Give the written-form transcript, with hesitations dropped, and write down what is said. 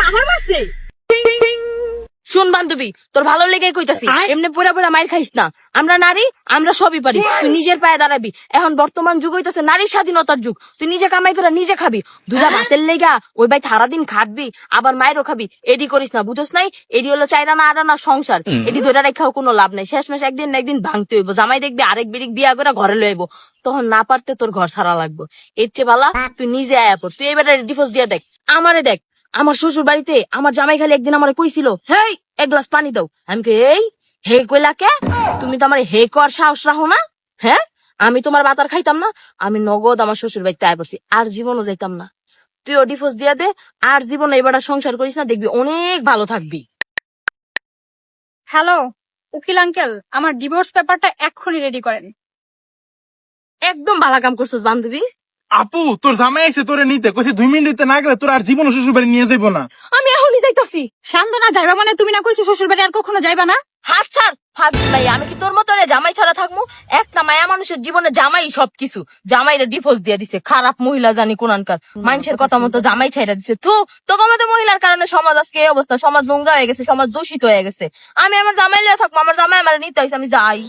আমার মারছে। শুন বান্ধবী, তোর ভালো লেগে কইতাছি, এমনি পুরা পুরা মাইর খাইস না। আমরা নারী, আমরা সবই পারি। তুই নিজের পায়ে দাঁড়াবি। এখন বর্তমান যুগ হইতাছে নারীর স্বাধীনতার যুগ। তুই নিজে কামাই করে নিজে খাবি। দুটা ভাতের লেগা ওই ভাই সারাদিন খাটবি, আবার মায়েরও খাবি। এডি করিস না, বুঝছ নাই? এডি হলো চাইরানা আড়ানা সংসার। এডি ধরে রেখাও কোনো লাভ নাই। শেষমেশ একদিন না একদিন ভাঙতে হইব। জামাই দেখবি আরেক বিরিক বিয়া করে ঘরে লইব, তখন না পারতে তোর ঘর ছাড়া লাগবে। এর চেয়ে বালা তুই নিজে আয়া পড়। তুই এবারে ডিভোর্স দিয়ে দেখ। আমারে দেখ, আমার শ্বশুর বাড়িতে আমার জামাই খালি একদিন আমার কইছিল, হেই এক গ্লাস পানি দাও। আমি কে এই হে কইলা কে? তুমি তো আমার হে কর সাহস রাখো না? হ্যাঁ, আমি তোমার বাতার খাইতাম না? আমি নগদ আমার শ্বশুর বাড়িতে আয় পড়ছি, আর জীবনও যাইতাম না। তুইও ডিভোর্স দিয়া দে, আর জীবনে এবার সংসার করিস না, দেখবি অনেক ভালো থাকবি। হ্যালো উকিল আঙ্কেল, আমার ডিভোর্স পেপারটা এক্ষুনি রেডি করেন। একদম ভালো কাম করছিস বান্ধবী। আপু তোর জামাই আইছে তোরে নিতে, কইছে 2 মিনিটে না গেলে তোর আর জীবন শ্বশুর বাড়ি নিয়ে যাইবো না। আমি এখনই যাইতাছি। শান্তনা যাইবা মানে? তুমি না কইছো শ্বশুর বাড়ি আর কখনো যাইবা না? হাত ছাড় ফাজিল ভাই, আমি কি তোর মতো রে জামাই ছাড়া থাকবো? একটা মায়া মানুষের জীবনে জামাই সবকিছু। জামাইরে ডিভোর্স দিয়ে দিছে, খারাপ মহিলা জানি কোনানকার। মানুষের কথা মতো জামাই ছাইরা দিছে। তোকে মতো মহিলার কারণে সমাজ আজকে এই অবস্থা। সমাজ নোংরা হয়ে গেছে, সমাজ দূষিত হয়ে গেছে। আমি আমার জামাই লিয়ে থাকবো, আমার জামাই আমার নিতে হয়েছে, আমি যাই।